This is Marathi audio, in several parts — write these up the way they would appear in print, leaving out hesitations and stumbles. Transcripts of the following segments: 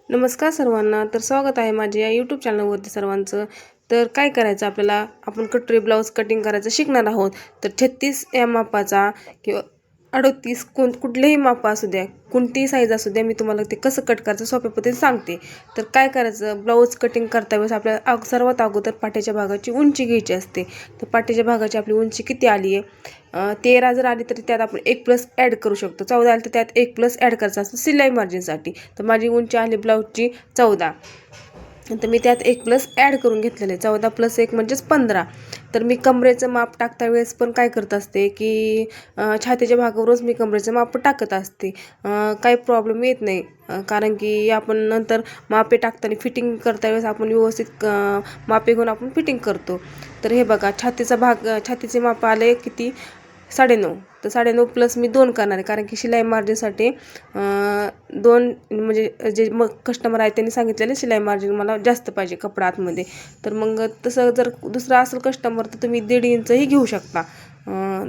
नमस्कार सर्वांना. तर स्वागत आहे माझे या यूट्यूब चॅनलवरती सर्वांचं. तर काय करायचं आपल्याला, आपण कटोरी ब्लाऊज कटिंग करायचं शिकणार आहोत. तर 36 या मापाचा किंवा 38 कुठलेही माप असू द्या, कोणतीही साईज असू द्या, मी तुम्हाला ते कसं कट करायचं सोप्या पद्धतीने सांगते. तर काय करायचं, ब्लाऊज कटिंग करता वेळेस आपल्याला सर्वात अगोदर पाठीच्या भागाची उंची घ्यायची असते. तर पाठीच्या भागाची आपली उंची किती आली आहे, 13 जर आली तर त्यात आपण 1 प्लस ॲड करू शकतो. 14 आली तर त्यात 1 प्लस ॲड करायचा असतो सिलाई मार्जिनसाठी. तर माझी उंची आली ब्लाऊजची 14, तर मी त्यात 1 प्लस ॲड करून घेतलेलं आहे. 14 प्लस 1 म्हणजेच 15. तर मी कमरेचं माप टाकता वेळेस पण काय करत असते की छातीच्या भागावरच मी कमरेचं माप टाकत असते. काही प्रॉब्लेम येत नाही, कारण की आपण नंतर मापे टाकताना फिटिंग करता वेळेस आपण व्यवस्थित मापे घेऊन आपण फिटिंग करतो. तर हे बघा, छातीचे माप आले किती, 9.5. तर 9.5 प्लस मी 2 करणार आहे, कारण की शिलाई मार्जिनसाठी 2 म्हणजे जे मग कस्टमर आहे त्यांनी सांगितलेले शिलाई मार्जिन मला जास्त पाहिजे कपडा आतमध्ये. तर मग तसं जर दुसरा असेल कस्टमर तर तुम्ही 1.5 इंचही घेऊ शकता.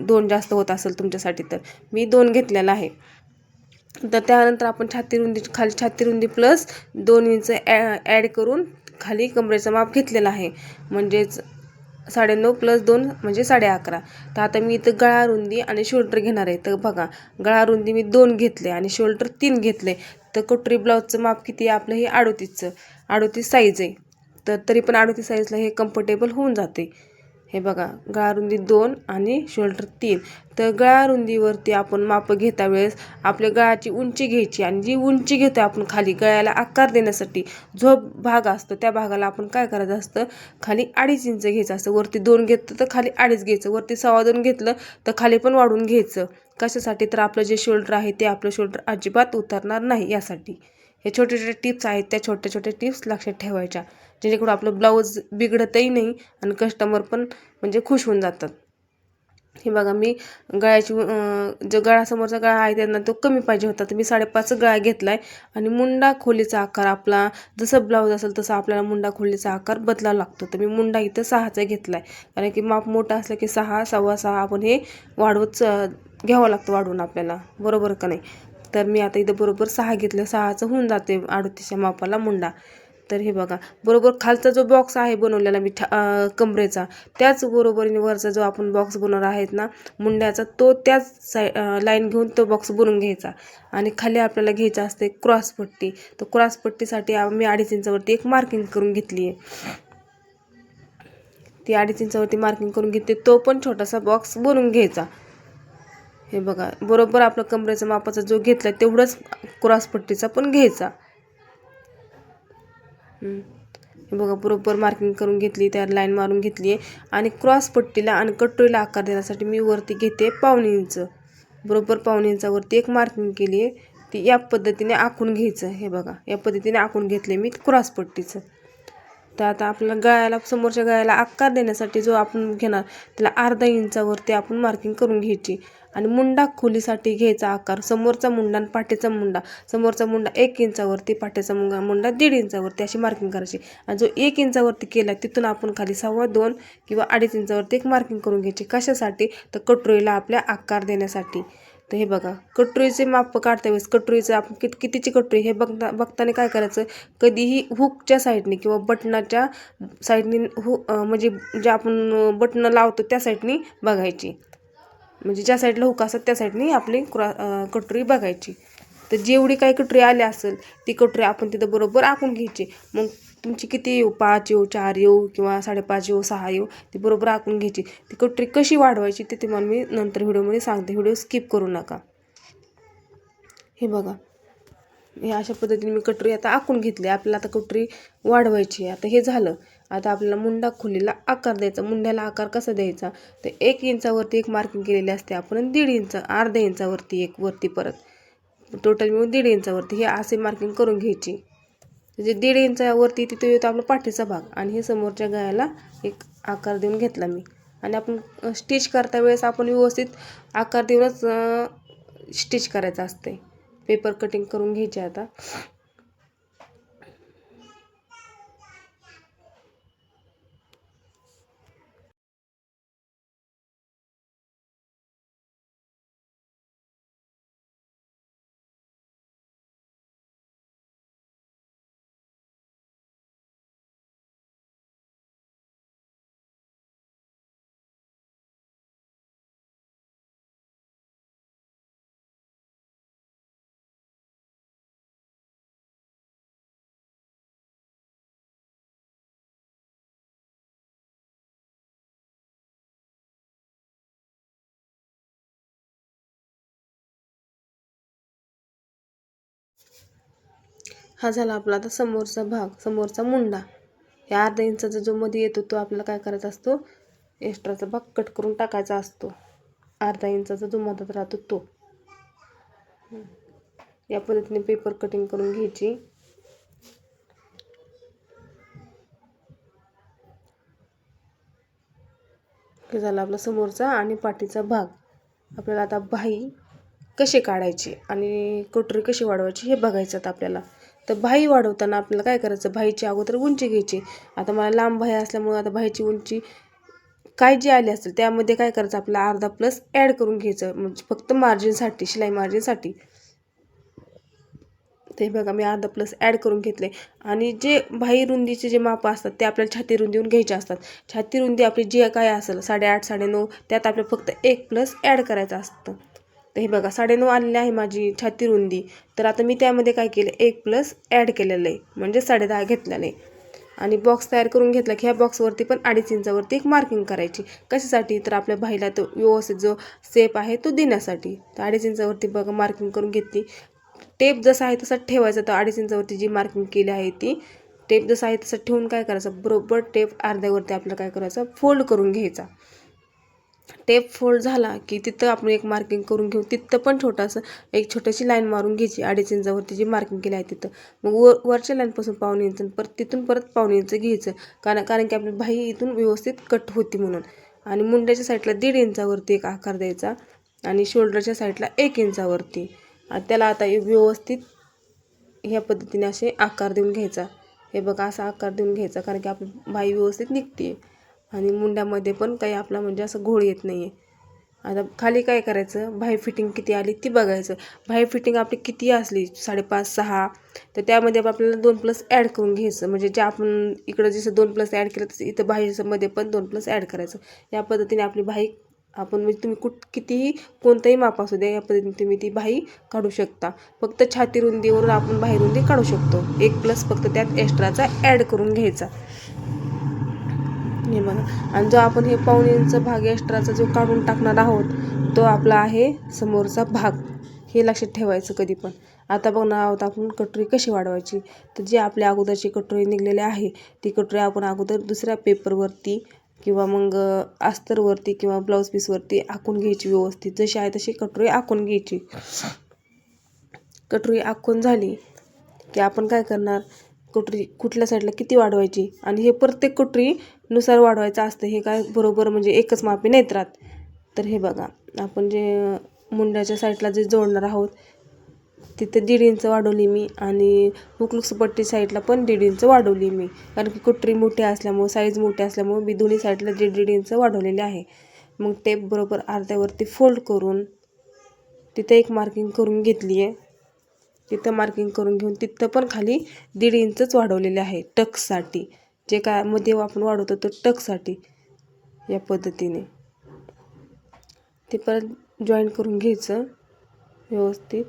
2 जास्त होत असेल तुमच्यासाठी तर मी 2 घेतलेला आहे. तर त्यानंतर आपण खाली छाती रुंदी प्लस 2 इंच ॲड करून खाली कमरेचं माप घेतलेलं आहे. म्हणजेच 9.5 प्लस 2 म्हणजे 11.5. तर आता मी इथं गळा रुंदी आणि शोल्डर घेणार आहे. तर बघा, गळा रुंदी मी 2 घेतले आणि शोल्डर 3 घेतले. तर कटोरी ब्लाऊजचं माप किती आहे आपलं, हे 38 साईज आहे. तर तरी पण 38 साईजला हे कम्फर्टेबल होऊन जाते. हे बघा, गळा रुंदी 2 आणि शोल्डर 3. तर गळा रुंदीवरती आपण माप घेता वेळेस आपल्या गळाची उंची घ्यायची, आणि जी उंची घेतो आपण खाली गळ्याला आकार देण्यासाठी जो भाग असतो त्या भागाला आपण काय करायचं असतं, खाली 2.5 इंच घ्यायचं असतं. वरती 2 घेतलं तर खाली 2.5 घ्यायचं, वरती 2.25 घेतलं तर खाली पण वाढून घ्यायचं. कशासाठी, तर आपलं जे शोल्डर आहे ते आपलं शोल्डर अजिबात उतरणार नाही यासाठी. हे छोटे छोटे टिप्स आहेत, त्या छोट्या छोट्या टिप्स लक्षात ठेवायच्या, जेणेकरून आपलं ब्लाऊज बिघडतही नाही आणि कस्टमर पण म्हणजे खुश होऊन जातात. हे बघा, मी गळ्याची जो समोरचा गळा आहे त्यांना तो कमी पाहिजे होता, तर मी 5.5 गळा घेतला आहे. आणि मुंडा खोलीचा आकार आपला जसं ब्लाऊज असेल तसं आपल्याला मुंडा खोलीचा आकार बदलावा लागतो. तर मी मुंडा इथं 6चा घेतला आहे, कारण की माप मोठा असलं की 6, 6.25 आपण हे वाढवत घ्यावं लागतं वाढवून आपल्याला, बरोबर का नाही. तर मी आता इथं बरोबर 6 घेतलं, 6चं होऊन जाते 38च्या मापाला मुंडा. तर हे बघा, बरोबर खालचा जो बॉक्स आहे बनवलेला मी कमरेचा, त्याच बरोबरीने वरचा जो आपण बॉक्स बनवणार आहेत ना मुंड्याचा, तो त्याच लाईन घेऊन तो बॉक्स बनवून घ्यायचा. आणि खाली आपल्याला घ्यायचं असते क्रॉसपट्टी. तर क्रॉसपट्टीसाठी मी 2.5 इंचावरती एक मार्किंग करून घेतली आहे. ती 2.5 इंचावरती मार्किंग करून घेते, तो पण छोटासा बॉक्स बनवून घ्यायचा. हे बघा, बरोबर आपलं कमरेचा मापाचा जो घेतला तेवढंच क्रॉसपट्टीचा पण घ्यायचा. हे बघा, बरोबर मार्किंग करून घेतली, त्यावर लाईन मारून घेतली आहे. आणि क्रॉस पट्टीला आणि कटोरीला आकार देण्यासाठी मी वरती घेते 1.25 इंच. बरोबर 1.25 इंचावरती एक मार्किंग केली आहे, ती या पद्धतीने आखून घ्यायचं. हे बघा, या पद्धतीने आखून घेतले मी क्रॉस पट्टीचं. तर आता आपल्याला गळ्याला, समोरच्या गळ्याला आकार देण्यासाठी जो आपण घेणार त्याला 1/2 इंचावरती आपण मार्किंग करून घ्यायची. आणि मुंडा खोलीसाठी घ्यायचा आकार समोरचा मुंडा आणि पाठीचा मुंडा. समोरचा मुंडा 1 इंचावरती, पाठीचा मुंडा 1.5 इंचावरती अशी मार्किंग करायची. आणि जो 1 इंचावरती केला तिथून आपण खाली 2.25 किंवा 2.5 इंचावरती एक मार्किंग करून घ्यायची. कशासाठी, तर कटोरीला आपल्या आकार देण्यासाठी. तर हे बघा, कटोरीचे माप काढता वेळेस कटोरीचं आपण कितीची कटोरी हे बघताना काय करायचं, कधीही हुकच्या साईडने किंवा बटनाच्या साईडने म्हणजे जे आपण बटणं लावतो त्या साईडने बघायची. म्हणजे ज्या साईडला हुक असतात त्या साईडने आपली कटोरी बघायची. तर जेवढी काही कटोरी आली असेल ती कटोरी आपण तिथं बरोबर आखून घ्यायची. मग तुमची किती येऊ, 5 येऊ, 4 येऊ किंवा 5.5 येऊ, 6 येऊ, ती बरोबर आखून घ्यायची. ती कटोरी कशी वाढवायची ते तुम्हाला मी नंतर व्हिडिओमध्ये सांगते, व्हिडिओ स्किप करू नका. हे बघा, हे अशा पद्धतीने मी कटोरी आता आखून घेतली. आपल्याला आता कटोरी वाढवायची. आता हे झालं. आता आपल्याला मुंडा खोलीला आकार द्यायचा. मुंड्याला आकार कसा द्यायचा, तर 1 इंचावरती एक मार्किंग केलेली असते आपण, 1.5 इंच, 1/2 इंचावरती एक, वरती परत टोटल मिळून 1.5 इंचावरती हे असे मार्किंग करून घ्यायची. म्हणजे 1.5 इंचावरती तिथे येतो आपला पाठीचा भाग, आणि हे समोरच्या गळ्याला एक आकार देऊन घेतला मी. आणि आपण स्टिच करता वेळेस आपण व्यवस्थित आकार देऊनच स्टिच करायचं असते. पेपर कटिंग करून घ्यायचे आता. हा झाला आपला आता समोरचा भाग, समोरचा मुंडा. या अर्धा इंचाचा जो मध्ये येतो तो आपल्याला काय करायचा असतो, एक्स्ट्राचा भाग कट करून टाकायचा असतो. अर्धा इंचाचा जो मधात राहतो तो. या पद्धतीने पेपर कटिंग करून घ्यायची. हे झाला आपला समोरचा आणि पाठीचा भाग. आपल्याला आता बाही कशी काढायची आणि कटोरी कशी वाढवायची हे बघायचं आता आपल्याला. तर बाही वाढवताना आपल्याला काय करायचं, बाहीची अगोदर उंची घ्यायची. आता मला लांब बाही असल्यामुळे आता बाहीची उंची काय जी आली असेल त्यामध्ये काय करायचं, आपल्याला अर्धा प्लस ॲड करून घ्यायचं, म्हणजे फक्त मार्जिनसाठी, शिलाई मार्जिनसाठी. ते बघा मी अर्धा प्लस ॲड करून घेतले. आणि जे बाही रुंदीचे जे माप असतात ते आपल्याला छाती रुंदीहून घ्यायचे असतात. छाती रुंदी आपली जी काय असेल 8.5 9.5 त्यात आपल्याला फक्त 1 प्लस ॲड करायचं असतं. तर हे बघा 9.5 आलेली आहे माझी छाती रुंदी. तर आता मी त्यामध्ये काय केलं, 1 प्लस ॲड केलेलं आहे, म्हणजे 10.5 घेतलेलं आहे. आणि बॉक्स तयार करून घेतला की ह्या बॉक्सवरती पण 2.5 इंचावरती एक मार्किंग करायची. कशासाठी, तर आपल्या बाहीला तो व्यवस्थित जो शेप आहे तो देण्यासाठी. तर 2.5 इंचावरती बघा मार्किंग करून घेतली. टेप जसा आहे तसा ठेवायचा. तर 2.5 इंचावरती जी मार्किंग केली आहे ती टेप जसा आहे तसं ठेवून काय करायचं, बरोबर टेप अर्ध्यावरती आपल्याला काय करायचं, फोल्ड करून घ्यायचा. टेप फोल्ड झाला की तिथं आपण एक मार्किंग करून घेऊ. तिथं पण एक छोटीशी लाईन मारून घ्यायची 2.5 इंचावरती जी मार्किंग केली आहे तिथं. मग वरच्या लाईनपासून 1.5 इंच परत तिथून परत 1.5 इंच घ्यायचं, कारण की आपली बाही इथून व्यवस्थित कट होती म्हणून. आणि मुंड्याच्या साईडला 1.5 इंचावरती एक आकार द्यायचा आणि शोल्डरच्या साईडला 1 इंचावरती. आणि त्याला आता व्यवस्थित ह्या पद्धतीने असे आकार देऊन घ्यायचा. हे बघा असा आकार देऊन घ्यायचा, कारण की आपली बाही व्यवस्थित निघते आणि मुंड्यामध्ये पण काही आपला म्हणजे असं घोळ येत नाही आहे. आता खाली काय करायचं, बाही फिटिंग किती आली ती बघायचं. बाही फिटिंग आपली किती असली 5.5 6 तर त्यामध्ये आपल्याला 2 प्लस ॲड करून घ्यायचं. म्हणजे जे आपण इकडं जसं 2 प्लस ॲड केलं तसं इथं बाहीमध्ये पण 2 प्लस ॲड करायचं. या पद्धतीने आपली बाही आपण म्हणजे तुम्ही कितीही कोणतंही माप असू द्या, या पद्धतीने तुम्ही ती बाही काढू शकता. फक्त छाती रुंदीवरून आपण बाही रुंदी काढू शकतो. 1 प्लस फक्त त्यात एक्स्ट्राचा ॲड करून घ्यायचा. हे बघा. आणि जो आपण हे 1.5 इंच भाग एक्स्ट्राचा जो काढून टाकणार आहोत तो आपला आहे समोरचा भाग. हे लक्षात ठेवायचं कधी पण. आता बघणार आहोत आपण कटोरी कशी वाढवायची. तर जी आपल्या अगोदरची कटोरी निघलेली आहे ती कटोरी आपण अगोदर दुसऱ्या पेपरवरती किंवा मग अस्तरवरती किंवा ब्लाऊज पीसवरती आखून घ्यायची. व्यवस्थित जशी आहे तशी कटोरी आखून घ्यायची. कटोरी आखून झाली की आपण काय करणार, कटोरी कुठल्या साईडला किती वाढवायची आणि हे प्रत्येक कटोरीनुसार वाढवायचं असतं. हे काय बरोबर म्हणजे एकच मापी नाहीत राहत. तर हे बघा आपण जे मुंड्याच्या साईडला जे जोडणार आहोत तिथे 1.5 इंच वाढवली मी आणि हुकलुक्सपट्टी साईडला पण 1.5 इंच वाढवली मी, कारण की कटोरी मोठी असल्यामुळे, साईज मोठी असल्यामुळे मी दोन्ही साईडला 1.5 इंच वाढवलेले आहे. मग टेप बरोबर अर्ध्यावरती फोल्ड करून तिथे एक मार्किंग करून घेतली आहे. तिथं मार्किंग करून घेऊन तिथं पण खाली 1.5 इंचच वाढवलेले आहे टक्ससाठी. जे काय मध्ये आपण वाढवतो तो टक्ससाठी. या पद्धतीने ते परत जॉईन करून घ्यायचं व्यवस्थित.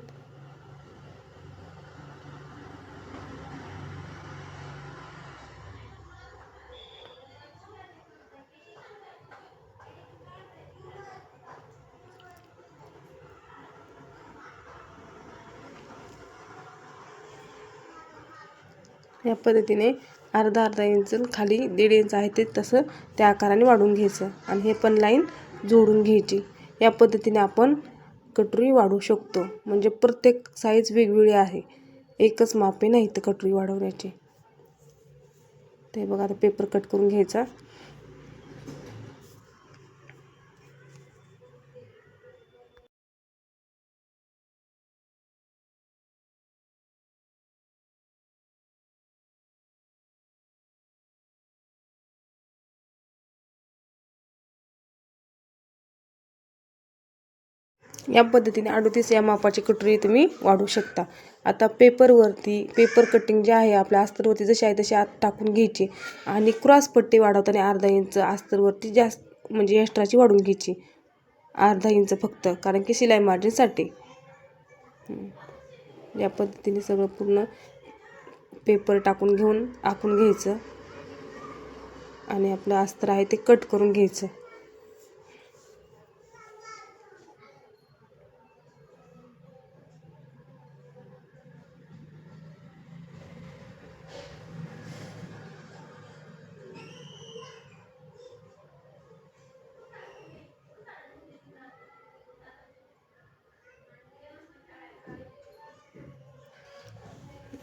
या पद्धतीने अर्धा इंच खाली 1.5 इंच आहे ते तसं त्या आकाराने वाढवून घ्यायचं आणि हे पण लाईन जोडून घ्यायची. या पद्धतीने आपण कटोरी वाढवू शकतो. म्हणजे प्रत्येक साईज वेगवेगळी आहे, एकच मापे नाही तर कटोरी वाढवण्याची. ते बघा आता पेपर कट करून घ्यायचा. या पद्धतीने 38 या मापाची कटोरी तुम्ही वाढवू शकता. आता पेपर कटिंग जे आहे आपल्या अस्तरवरती जशी आहे तशी आत टाकून घ्यायची आणि क्रॉस पट्टी वाढवताना अर्धा इंच अस्तरवरती जास्त म्हणजे एक्स्ट्राची वाढवून घ्यायची. अर्धा इंच फक्त, कारण की शिलाई मार्जिनसाठी. या पद्धतीने सगळं पूर्ण पेपर टाकून घेऊन आखून घ्यायचं आणि आपलं अस्तर आहे ते कट करून घ्यायचं.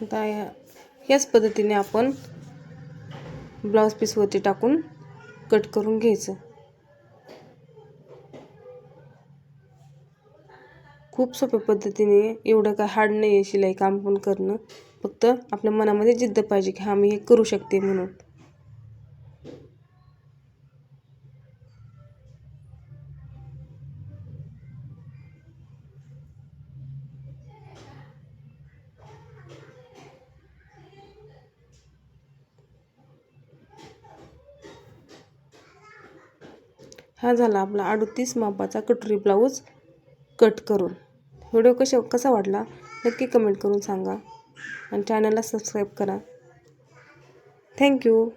आता याच पद्धतीने आपण ब्लाऊज पीसवरती टाकून कट करून घ्यायचं. खूप सोप्या पद्धतीने, एवढं काय हार्ड नाही आहे शिलाई काम पण करणं. फक्त आपल्या मनामध्ये जिद्द पाहिजे की हां मी हे करू शकते म्हणून. हा झाला आपला 38 मापाचा कटोरी ब्लाऊज कट करून. व्हिडिओ कसा वाटला नक्की कमेंट करून सांगा आणि चॅनलला सबस्क्राईब करा. थँक्यू.